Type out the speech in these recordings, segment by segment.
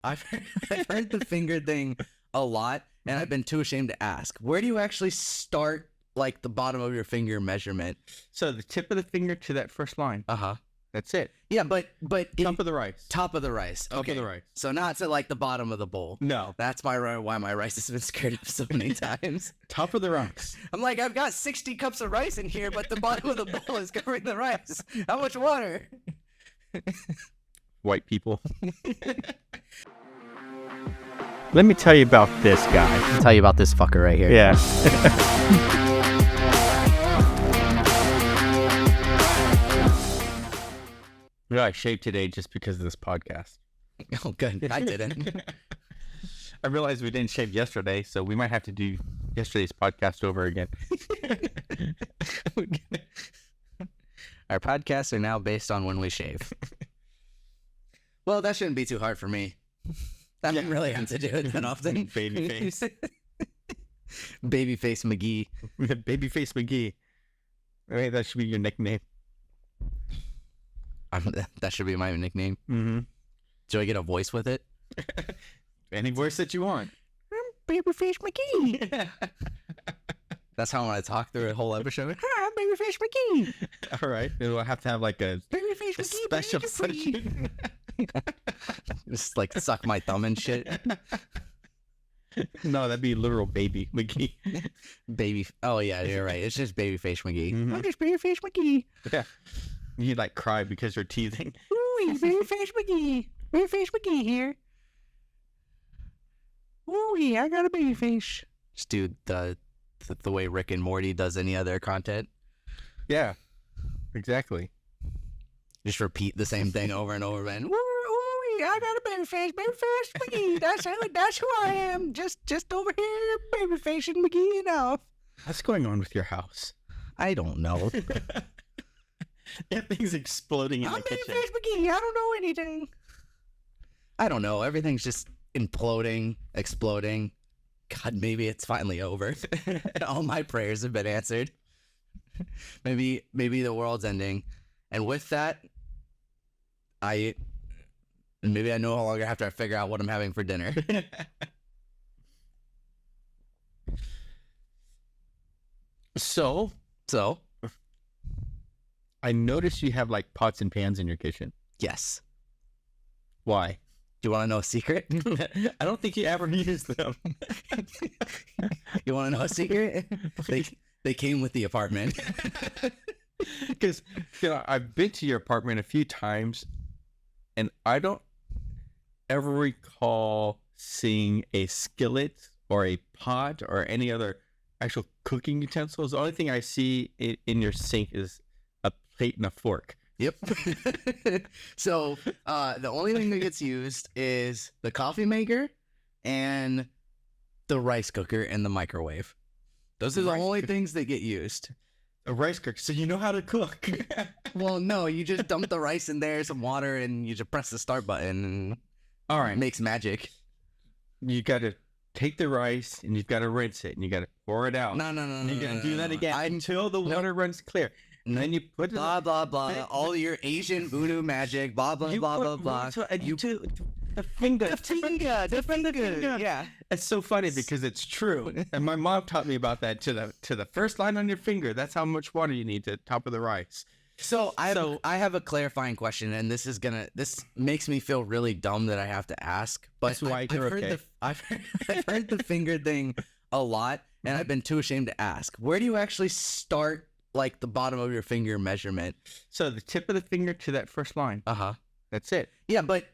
I've heard the finger thing a lot, and I've been too ashamed to ask. Where do you actually start, like, the bottom of your finger measurement? So the tip of the finger to that first line. Uh-huh. That's it. Yeah, but Top of the rice. top of the rice. Top Okay. of the rice. So not to, like, the bottom of the bowl. No. That's why my rice has been scared up so many times. Top of the rice. I'm like, I've got 60 cups of rice in here, but the bottom of the bowl is covering the rice. How much water? White people. Let me tell you about this guy. I'll tell you about this fucker right here. Yeah. Yeah, I shaved today just because of this podcast. Oh, good. I didn't. I realized we didn't shave yesterday, so we might have to do yesterday's podcast over again. Our podcasts are now based on when we shave. Well, that shouldn't be too hard for me. I don't really have to do it that often. Babyface. Babyface McGee. Babyface McGee. Wait, that should be your nickname. That should be my nickname. Mm-hmm. Do I get a voice with it? Any voice that you want. Babyface McGee. That's how I'm going to talk through a whole episode. Hi, I'm Babyface McGee. All right. Then we'll have to have like a Babyface McGee. special session. Just like suck my thumb and shit. No, that'd be literal baby McGee. Baby. Oh, yeah, you're right. It's just Babyface McGee. Mhm. I'm just Babyface McGee. Yeah. You like cry because you're teething. Ooh, Babyface McGee. Babyface McGee here. Ooh, I got a baby face. Just do the way Rick and Morty does any other content. Yeah. Exactly. Just repeat the same thing over and over again. Ooh, I got a baby face. Babyface McGee. That's who I am. Just over here, Babyface and McGee now. What's going on with your house? I don't know. Everything's exploding in the kitchen. Babyface McGee. I don't know anything. I don't know. Everything's just imploding, exploding. God, maybe it's finally over. All my prayers have been answered. Maybe the world's ending. And with that, maybe I no longer have to figure out what I'm having for dinner. So, I noticed you have like pots and pans in your kitchen. Yes. Why? Do you want to know a secret? I don't think you ever use them. You want to know a secret? They came with the apartment. Because, I've been to your apartment a few times, and I don't ever recall seeing a skillet or a pot or any other actual cooking utensils. The only thing I see in your sink is a plate and a fork. Yep. So the only thing that gets used is the coffee maker and the rice cooker and the microwave. Those are the only things that get used. A rice cooker, so you know how to cook. Well, no, you just dump the rice in there, some water, and you just press the start button, and All right. it makes magic. You got to take the rice, and you've got to rinse it, and you got to pour it out. No. And you got to do that again until the water runs clear. And then you put Blah, blah, blah. All your Asian voodoo magic, blah, blah, blah, blah, blah. The finger. The finger. Yeah. It's so funny because it's true. And my mom taught me about that to the first line on your finger. That's how much water you need to top of the rice. So I have a clarifying question, and this makes me feel really dumb that I have to ask. But That's why I've heard the finger thing a lot, and I've been too ashamed to ask. Where do you actually start, like, the bottom of your finger measurement? So the tip of the finger to that first line. Uh-huh. That's it. Yeah, but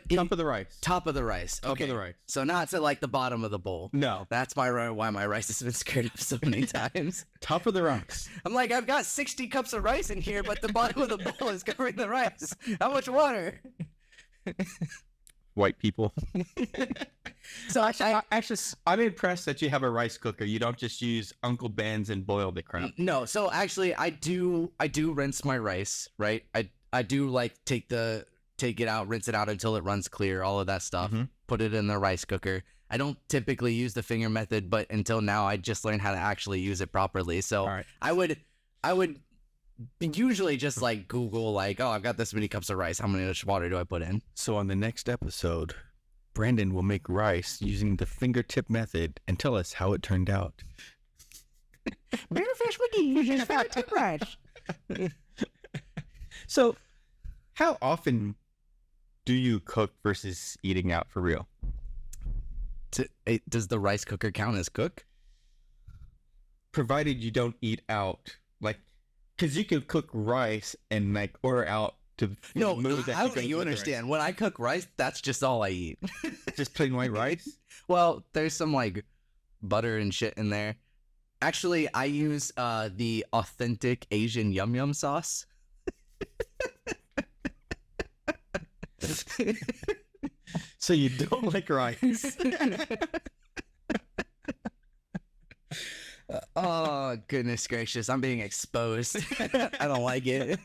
Top of the rice. top of the rice. Top Okay. of the rice. So not to, like, the bottom of the bowl. No. That's why my rice has been scared up so many times. Top of the rice. I'm like, I've got 60 cups of rice in here, but the bottom of the bowl is covering the rice. How much water? White people. So I'm impressed that you have a rice cooker. You don't just use Uncle Ben's and boil the crap. No, so actually I do rinse my rice, right? I do like take it out, rinse it out until it runs clear, all of that stuff. Mhm. Put it in the rice cooker. I don't typically use the finger method, but until now I just learned how to actually use it properly. So All right. I would usually just like Google, like, oh, I've got this many cups of rice. How much water do I put in? So on the next episode, Brandon will make rice using the fingertip method and tell us how it turned out. Bearfish McGee uses fingertip rice. So, how often do you cook versus eating out for real? Does the rice cooker count as cook? Provided you don't eat out, like, because you could cook rice and like order out to No, move that. I don't think you understand. When I cook rice, that's just all I eat. Just plain white rice. Well, there's some like butter and shit in there. Actually, I use the authentic Asian yum yum sauce. So you don't like rice? Oh, goodness gracious. I'm being exposed. I don't like it.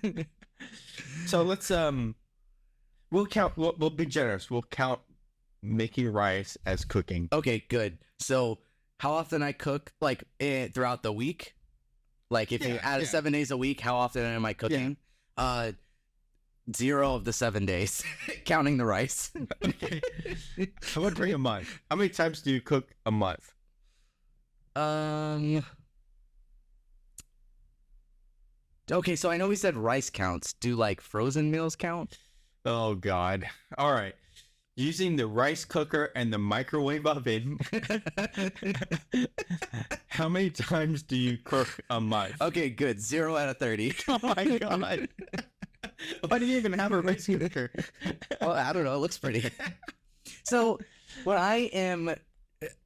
So let's we'll count. We'll be generous. We'll count making rice as cooking. Okay, good. So how often I cook, like throughout the week? Like if you add 7 days a week, how often am I cooking? 0 of the 7 days, counting the rice. Okay. How about during a month? How many times do you cook a month? Okay, so I know we said rice counts. Do like frozen meals count? Oh God! All right. Using the rice cooker and the microwave oven, how many times do you cook a month? Okay, good. 0 out of 30. Oh my God! Why do you even have a rice cooker? Well, I don't know. It looks pretty. So when I am,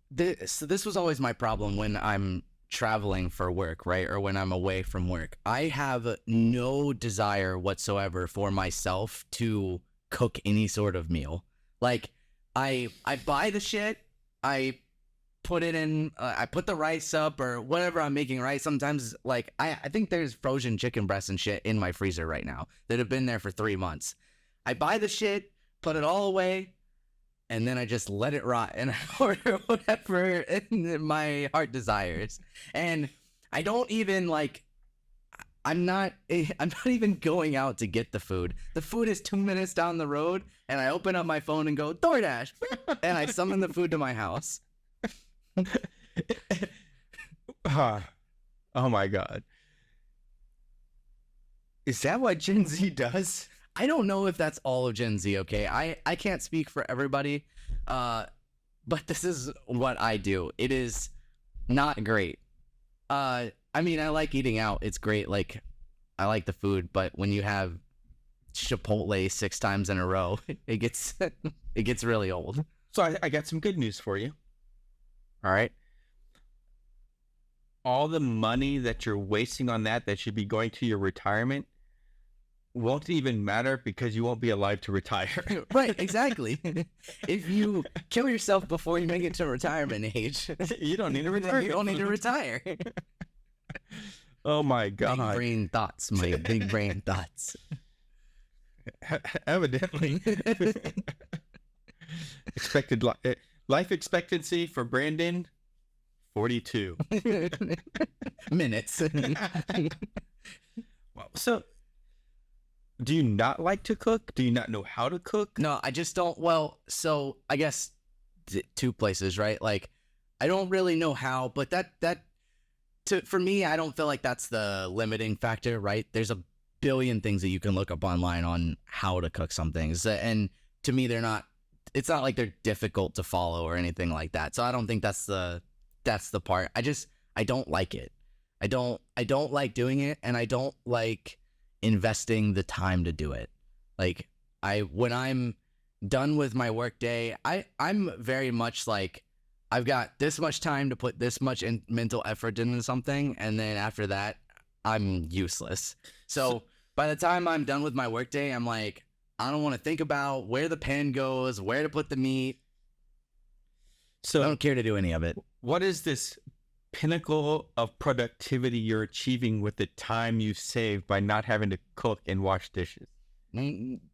this was always my problem when I'm traveling for work, right? Or when I'm away from work. I have no desire whatsoever for myself to cook any sort of meal. Like, I buy the shit, I put it in, I put the rice up or whatever I'm making rice. Sometimes, like, I think there's frozen chicken breasts and shit in my freezer right now that have been there for 3 months. I buy the shit, put it all away, and then I just let it rot and I order whatever my heart desires. And I don't even, like, I'm not even going out to get the food. The food is 2 minutes down the road, and I open up my phone and go, DoorDash, and I summon the food to my house. Oh my God. Is that what Gen Z does? I don't know if that's all of Gen Z, okay? I can't speak for everybody, but this is what I do. It is not great. I mean, I like eating out. It's great. Like, I like the food, but when you have Chipotle 6 times in a row, it gets really old. So I got some good news for you. All right. All the money that you're wasting on that should be going to your retirement won't even matter because you won't be alive to retire. Right, exactly. If you kill yourself before you make it to retirement age, you don't need to retire. You don't need to retire. Oh my God. Big brain thoughts, my big brain thoughts. Evidently. Expected life expectancy for Brandon, 42 minutes. Well, so do you not like to cook? Do you not know how to cook? No, I just don't. Well, so I guess 2 places, right? Like, I don't really know how, but for me, I don't feel like that's the limiting factor, right? There's a billion things that you can look up online on how to cook some things, and to me, it's not like they're difficult to follow or anything like that. So I don't think that's the part. I don't like it. I don't like doing it, and I don't like investing the time to do it. Like, when I'm done with my work day, I'm very much like, I've got this much time to put this much mental effort into something, and then after that, I'm useless. So by the time I'm done with my work day, I'm like, I don't want to think about where the pan goes, where to put the meat. So I don't care to do any of it. What is this pinnacle of productivity you're achieving with the time you save by not having to cook and wash dishes?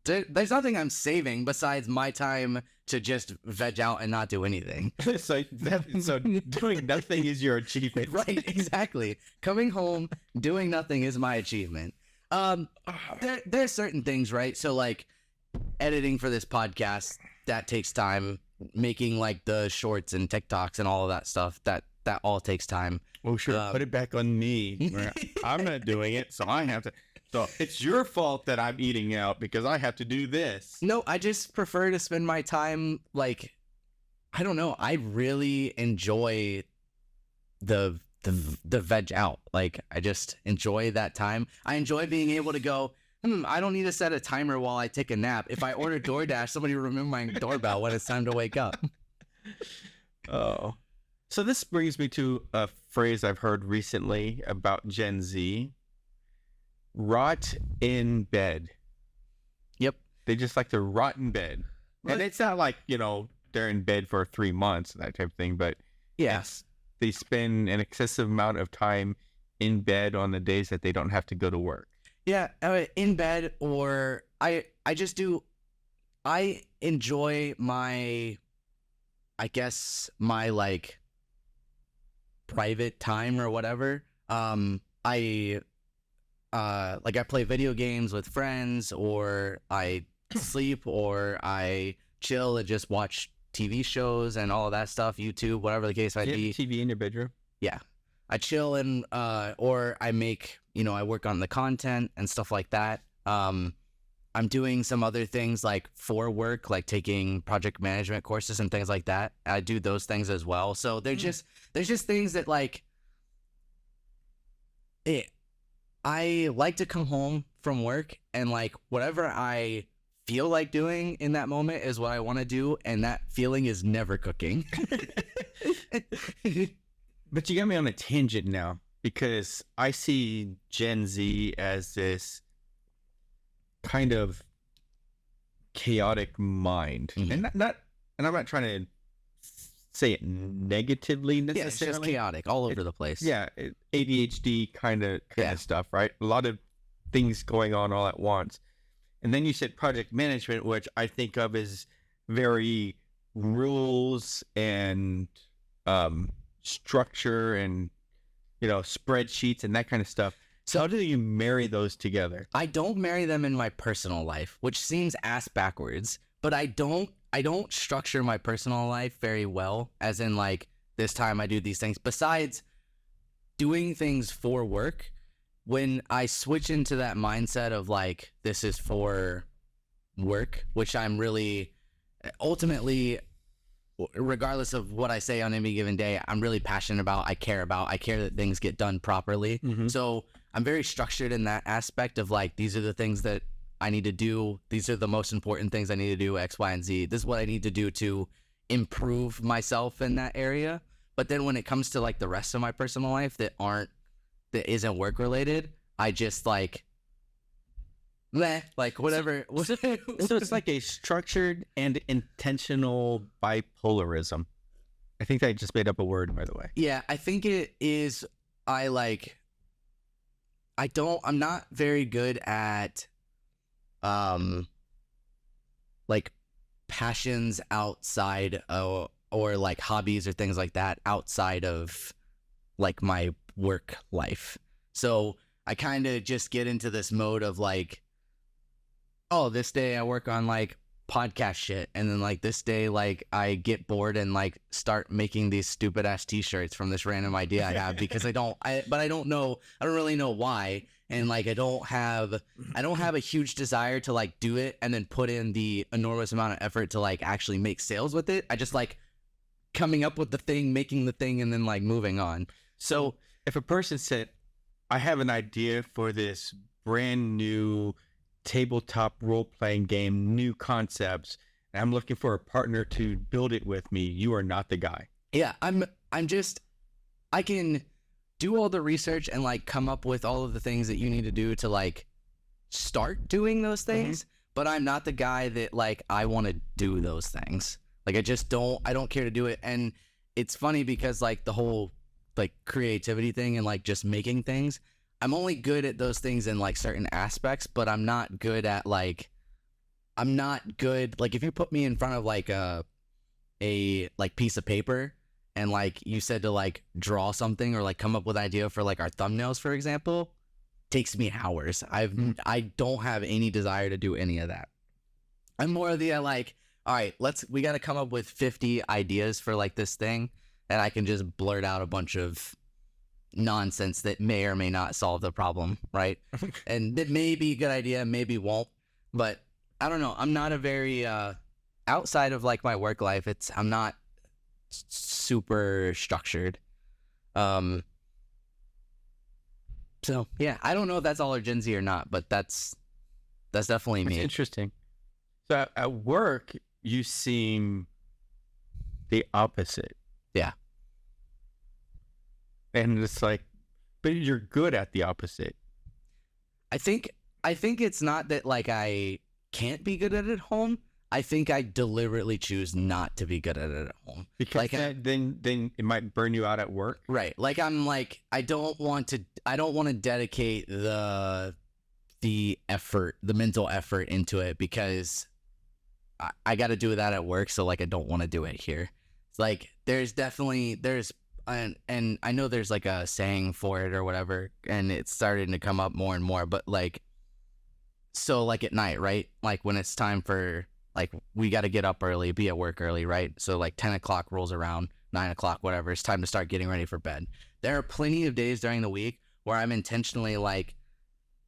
There's nothing I'm saving besides my time to just veg out and not do anything. So doing nothing is your achievement. Right, exactly. Coming home, doing nothing is my achievement. There's certain things, right? So, like, editing for this podcast, that takes time. making like the shorts and TikToks and all of that stuff, that all takes time. Well, sure. Put it back on me. I'm not doing it, so I have to. So it's your fault that I'm eating out because I have to do this. No, I just prefer to spend my time like, I don't know. I really enjoy the veg out. Like, I just enjoy that time. I enjoy being able to go, I don't need to set a timer while I take a nap. If I order DoorDash, somebody will remember my doorbell when it's time to wake up. Oh. So this brings me to a phrase I've heard recently about Gen Z. Rot in bed. Yep. They just like to rot in bed. Right. And it's not like, they're in bed for 3 months, that type of thing, but yes, they spend an excessive amount of time in bed on the days that they don't have to go to work. Yeah, in bed, or I just do, I enjoy my, I guess, my like private time or whatever. I play video games with friends, or I sleep, or I chill and just watch TV shows and all of that stuff, YouTube, whatever the case might be. Do you have TV in your bedroom? Yeah. I chill and or I make, I work on the content and stuff like that. I'm doing some other things like for work, like taking project management courses and things like that. I do those things as well. So there's just things that like I like to come home from work and like whatever I feel like doing in that moment is what I want to do, and that feeling is never cooking. But you got me on a tangent now, because I see Gen Z as this kind of chaotic mind, and I'm not trying to say it negatively necessarily. Yeah, it's just chaotic all over the place. Yeah, ADHD kind of stuff, right? A lot of things going on all at once. And then you said project management, which I think of as very rules and structure and spreadsheets and that kind of stuff. So how do you marry those together? I don't marry them in my personal life, which seems ass backwards, but I don't structure my personal life very well, as in like this time I do these things. Besides doing things for work, when I switch into that mindset of like, this is for work, which I'm really ultimately, regardless of what I say on any given day, I'm really passionate about. I care that things get done properly. Mm-hmm. So I'm very structured in that aspect of like, these are the things that I need to do. These are the most important things I need to do, X, Y, and Z. This is what I need to do to improve myself in that area. But then when it comes to like the rest of my personal life that isn't work related, I just like, meh, like whatever. So it's like a structured and intentional bipolarism. I think I just made up a word, by the way. Yeah, I think it is. I'm not very good at like passions outside or like hobbies or things like that outside of like my work life. So I kind of just get into this mode of like, oh, this day I work on like podcast shit, and then like this day like I get bored and like start making these stupid ass t-shirts from this random idea I have because I don't really know why, and like I don't have a huge desire to like do it and then put in the enormous amount of effort to like actually make sales with it. I just like coming up with the thing, making the thing, and then like moving on. So if a person said, I have an idea for this brand new tabletop role-playing game, new concepts, and I'm looking for a partner to build it with me, you are not the guy. Yeah, I can do all the research and like come up with all of the things that you need to do to like start doing those things, but I'm not the guy that like I want to do those things. Like I don't care to do it. And it's funny because like the whole like creativity thing and like just making things, I'm only good at those things in like certain aspects, but I'm not good at like, if you put me in front of like a like piece of paper and like you said to like draw something or like come up with an idea for like our thumbnails, for example, takes me hours. I don't have any desire to do any of that. I'm more of the like, all right, we got to come up with 50 ideas for like this thing, and I can just blurt out a bunch of nonsense that may or may not solve the problem, right? And that may be a good idea, maybe won't, but I don't know. I'm not a very outside of like my work life, I'm not super structured. So yeah, I don't know if that's all or Gen Z or not, but that's definitely It's me. interesting. So at work, you seem the opposite. Yeah. And it's like, but you're good at the opposite. I think it's not that like I can't be good at it at home. I think I deliberately choose not to be good at it at home. Because like, then it might burn you out at work. Right. Like I'm like I don't want to dedicate the effort, the mental effort into it because I got to do that at work. So like I don't want to do it here. It's like there's and I know there's like a saying for it or whatever, and it's starting to come up more and more. But like, so like at night, right? Like when it's time for like we got to get up early, be at work early, right? So like 10 o'clock rolls around, 9 o'clock, whatever. It's time to start getting ready for bed. There are plenty of days during the week where I'm intentionally like,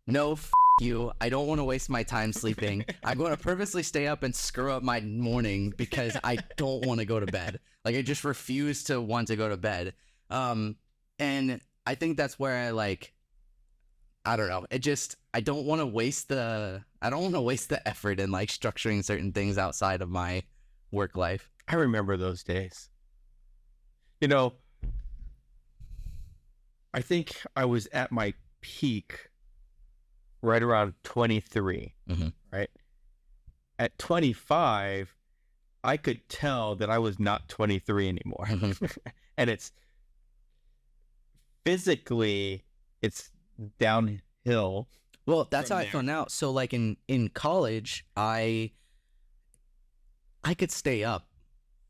no, you. I don't want to waste my time sleeping. I'm going to purposely stay up and screw up my morning because I don't want to go to bed. Like I just refuse to want to go to bed. And I think that's where I like, I don't know. I don't want to waste the effort in like structuring certain things outside of my work life. I remember those days. You know, I think I was at my peak right around 23, right? At 25, I could tell that I was not 23 anymore. And it's physically, it's downhill. Well, that's how I found out. So like in college, I could stay up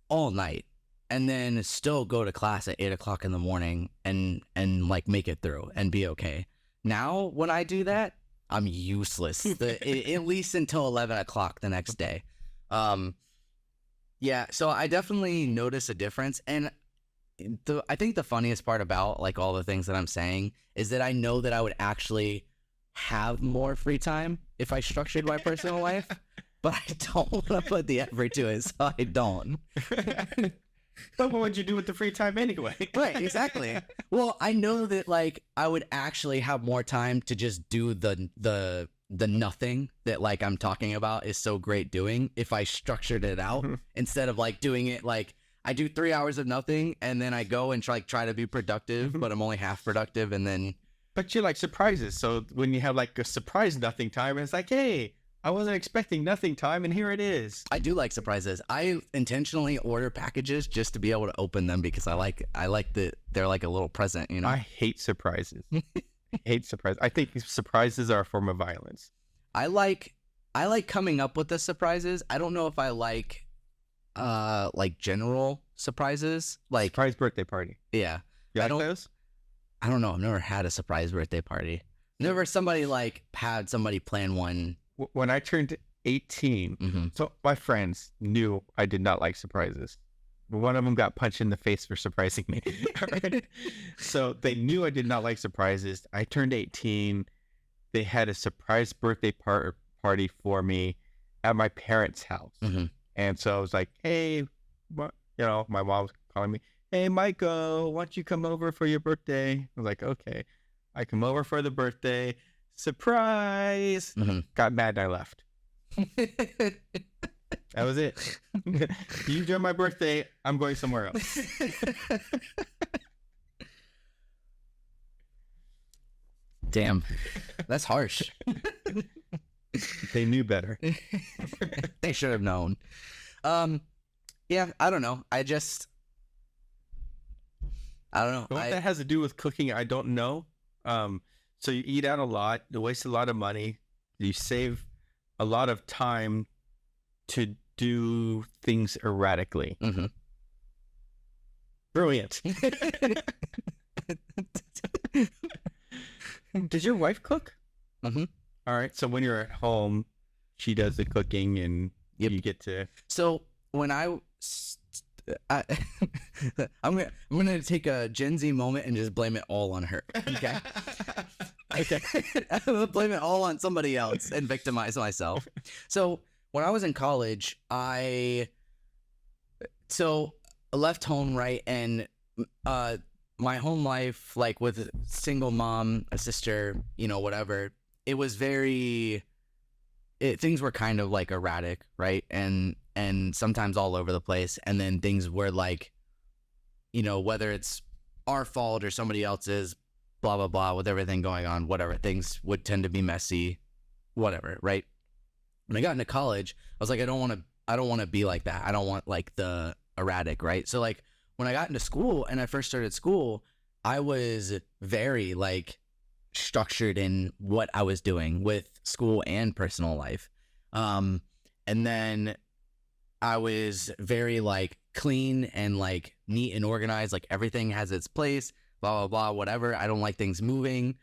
all night and then still go to class at 8 o'clock in the morning and like make it through and be okay. Now, when I do that, I'm useless, at least until 11 o'clock the next day. Yeah, so I definitely notice a difference. And I think the funniest part about like all the things that I'm saying is that I know that I would actually have more free time if I structured my personal life, but I don't want to put the effort to it, so I don't. But what would you do with the free time anyway? Right, exactly. Well, I know that like I would actually have more time to just do the nothing that like I'm talking about is so great doing if I structured it out instead of like doing it like I do 3 hours of nothing and then I go and try to be productive, but I'm only half productive and then. But you like surprises. So when you have like a surprise nothing time, it's like, hey, I wasn't expecting nothing time and here it is. I do like surprises. I intentionally order packages just to be able to open them because I like that they're like a little present, you know? I hate surprises. I think surprises are a form of violence. I like coming up with the surprises. I don't know if I like general surprises. Like surprise birthday party. Yeah. You like those? I don't know. I've never had a surprise birthday party. Never had somebody plan one. When I turned 18, so my friends knew I did not like surprises. One of them got punched in the face for surprising me. So they knew I did not like surprises. I turned 18. They had a surprise birthday party for me at my parents' house. And so I was like, hey, my mom was calling me, hey, Michael, why don't you come over for your birthday? I was like, okay. I come over for the birthday. Surprise! Got mad and I left. That was it. You enjoy my birthday. I'm going somewhere else. Damn. That's harsh. They knew better. They should have known. Yeah, I don't know. I don't know. What that has to do with cooking, I don't know. So you eat out a lot, you waste a lot of money, you save a lot of time to do things erratically. Brilliant. Does your wife cook? All right. So when you're at home, she does the cooking and Yep. You get to. So when I I'm gonna take a Gen Z moment and just blame it all on her. Okay. Okay. I'm gonna blame it all on somebody else and victimize myself. So when I was in college, I left home, right, and my home life, like with a single mom, a sister, whatever, it was things were kind of like erratic, right, and sometimes all over the place, and then things were like, whether it's our fault or somebody else's, blah blah blah, with everything going on, whatever, things would tend to be messy, whatever, right? When I got into college, I was like, I don't want to be like that. I don't want like the erratic, right? So like when I got into school and I first started school, I was very like structured in what I was doing with school and personal life. And then I was very like clean and like neat and organized, like everything has its place, blah, blah, blah, whatever. I don't like things moving,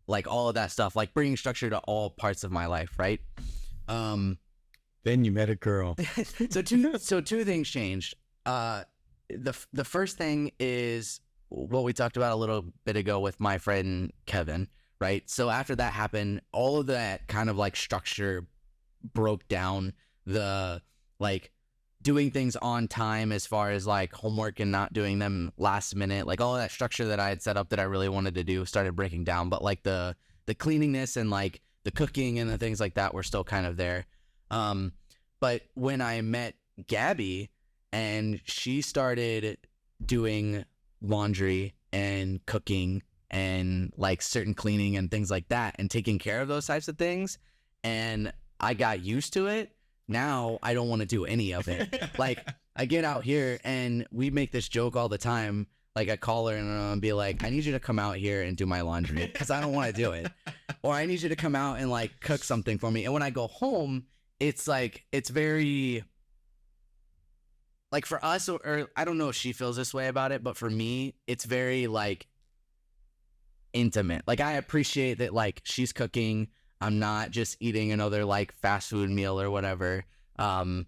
like all of that stuff, like bringing structure to all parts of my life, right? Then you met a girl. So two things changed. The first thing is what we talked about a little bit ago with my friend Kevin, right? So after that happened, all of that kind of like structure broke down. The like doing things on time as far as like homework and not doing them last minute, like all of that structure that I had set up that I really wanted to do started breaking down. But like the cleanliness and like the cooking and the things like that were still kind of there. But when I met Gabby and she started doing laundry and cooking and like certain cleaning and things like that and taking care of those types of things, and I got used to it, now I don't want to do any of it. Like I get out here and we make this joke all the time. Like I call her and I'll be like, I need you to come out here and do my laundry because I don't want to do it. Or I need you to come out and like cook something for me. And when I go home, it's like, it's very, like for us, or I don't know if she feels this way about it, but for me, it's very like intimate. Like I appreciate that like she's cooking. I'm not just eating another like fast food meal or whatever. And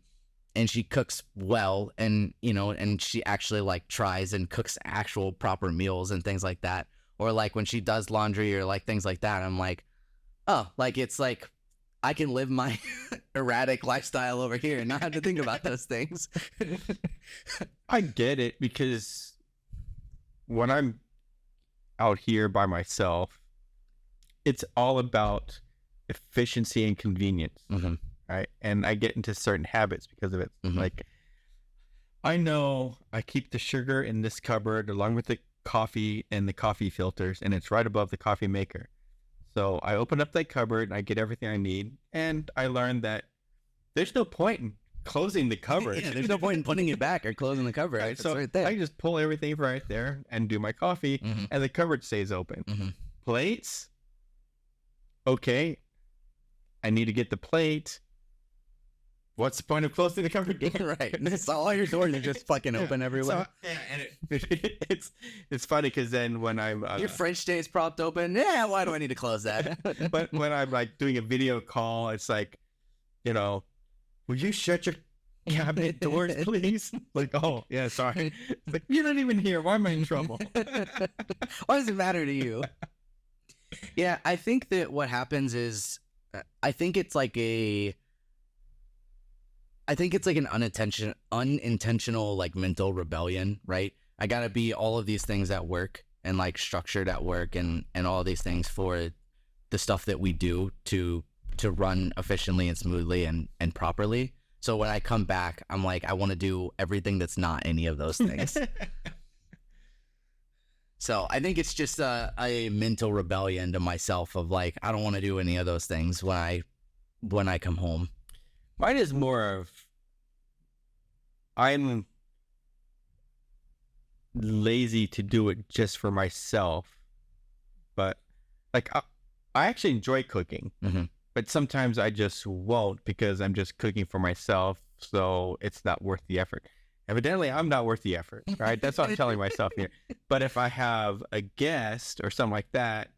she cooks well, and and she actually like tries and cooks actual proper meals and things like that. Or like when she does laundry or like things like that, I'm like, oh, like it's like I can live my erratic lifestyle over here and not have to think about those things. I get it, because when I'm out here by myself, it's all about efficiency and convenience, right? And I get into certain habits because of it. Like, I know I keep the sugar in this cupboard along with the coffee and the coffee filters, and it's right above the coffee maker. So I open up that cupboard and I get everything I need, and I learned that there's no point in closing the cupboard. Yeah, there's no point in putting it back or closing the cupboard. Right? So it's right there. I just pull everything right there and do my coffee, and the cupboard stays open. Plates, okay, I need to get the plate. What's the point of closing the cupboard door? Right. So all your doors are just fucking open everywhere. So, yeah, and it's funny because then when I'm your fridge stays propped open. Yeah, why do I need to close that? But when I'm like doing a video call, it's like, will you shut your cabinet doors, please? Like, oh yeah, sorry. It's like, you're not even here. Why am I in trouble? Why does it matter to you? Yeah, I think that what happens is, I think it's like an unintentional like mental rebellion, right? I gotta be all of these things at work and like structured at work and all of these things for the stuff that we do to run efficiently and smoothly and properly. So when I come back, I'm like, I want to do everything that's not any of those things. So I think it's just a mental rebellion to myself of like, I don't want to do any of those things when I come home. Mine is more of, I'm lazy to do it just for myself, but like I actually enjoy cooking, but sometimes I just won't because I'm just cooking for myself, so it's not worth the effort. Evidently, I'm not worth the effort, right? That's what I'm telling myself here. But if I have a guest or something like that,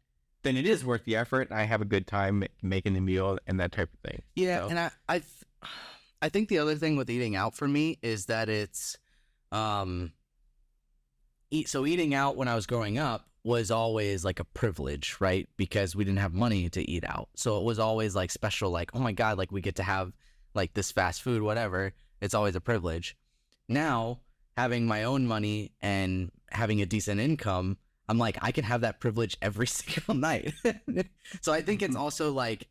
then it is worth the effort, and I have a good time making the meal and that type of thing. Yeah, so. and I think the other thing with eating out for me is that it's, so eating out when I was growing up was always like a privilege, right? Because we didn't have money to eat out. So it was always like special, like, oh my God, like we get to have like this fast food, whatever. It's always a privilege. Now, having my own money and having a decent income, I'm like, I can have that privilege every single night. So I think it's also like,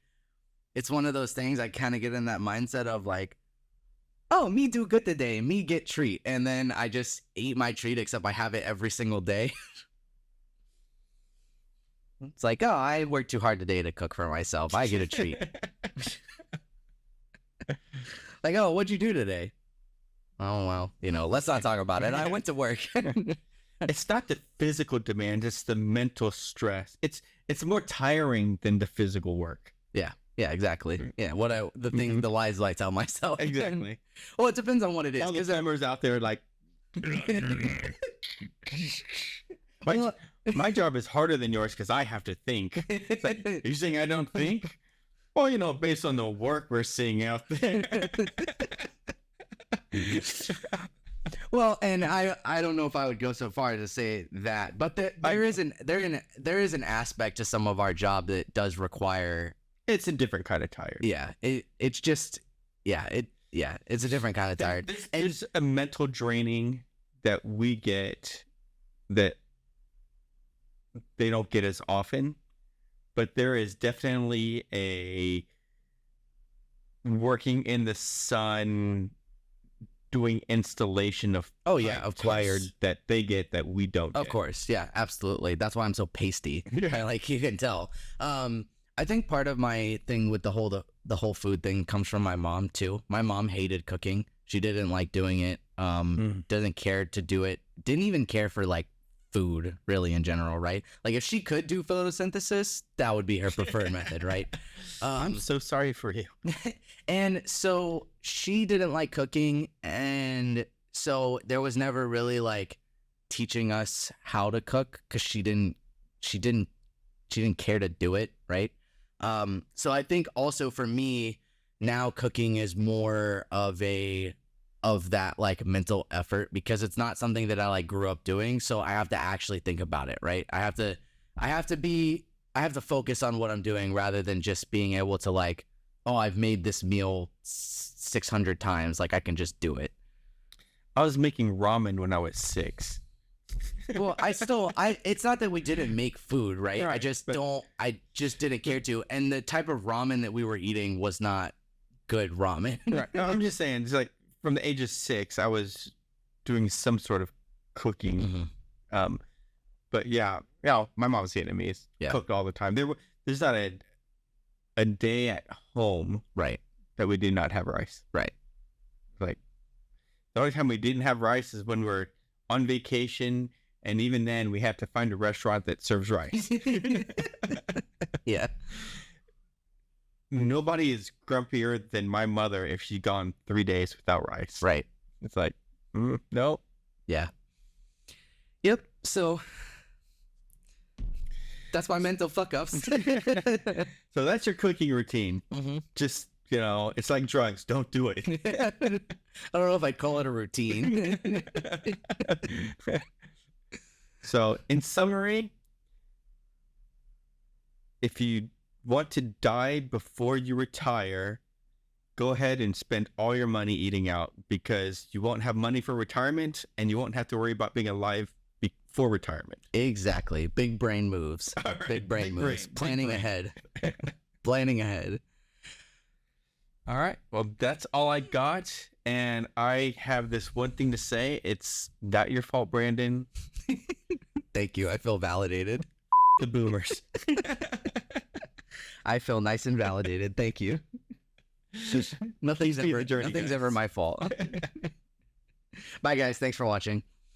it's one of those things I kind of get in that mindset of like, oh, me do good today, me get treat. And then I just eat my treat, except I have it every single day. It's like, oh, I worked too hard today to cook for myself. I get a treat. Like, oh, what'd you do today? Oh, well, let's not talk about it. I went to work. It's not the physical demand, it's the mental stress. It's more tiring than the physical work. Yeah, exactly. Yeah, the lies I tell myself. Exactly. Well, it depends on what it is. All the timers out there like, my job is harder than yours because I have to think. It's like, are you saying I don't think? Well, based on the work we're seeing out there. Well, and I don't know if I would go so far to say that, but there is an aspect to some of our job that does require. It's a different kind of tired. Yeah, it's a different kind of tired. There's a mental draining that we get that they don't get as often, but there is definitely a working in the sun, doing installation of of tired course that they get that we don't of get. course, yeah, absolutely. That's why I'm so pasty. Like you can tell. I think part of my thing with the whole food thing comes from my mom too. My mom hated cooking. She didn't like doing it. Doesn't care to do it. Didn't even care for like food really in general, right? Like if she could do photosynthesis, that would be her preferred method, right? I'm so sorry for you. And so she didn't like cooking, and so there was never really like teaching us how to cook because she didn't care to do it, right? So I think also for me now cooking is more of that like mental effort because it's not something that I like grew up doing. So I have to actually think about it, right? I have to focus on what I'm doing rather than just being able to like, oh, I've made this meal 600 times. Like I can just do it. I was making ramen when I was 6. Well, it's not that we didn't make food, right? Right, I just didn't care to. And the type of ramen that we were eating was not good ramen. Right. No, I'm just saying, it's like from the age of 6, I was doing some sort of cooking. Mm-hmm. But yeah, my mom's Vietnamese. Yeah. Cooked all the time. There's not a day at home Right. that we did not have rice. Right. Like the only time we didn't have rice is when we're on vacation, and even then we have to find a restaurant that serves rice. Yeah. Nobody is grumpier than my mother if she's gone 3 days without rice. Right. It's like, no. Yeah. Yep. So that's my mental fuck ups. So that's your cooking routine. Mm-hmm. Just, it's like drugs. Don't do it. I don't know if I'd call it a routine. So in summary, if you want to die before you retire, go ahead and spend all your money eating out because you won't have money for retirement and you won't have to worry about being alive before retirement. Exactly. Big brain moves. All right, Big brain moves. Planning ahead. Planning ahead. All right. Well, that's all I got. And I have this one thing to say. It's not your fault, Brandon. Thank you. I feel validated. The boomers. I feel nice and validated. Thank you. Nothing's ever my fault. Bye, guys. Thanks for watching.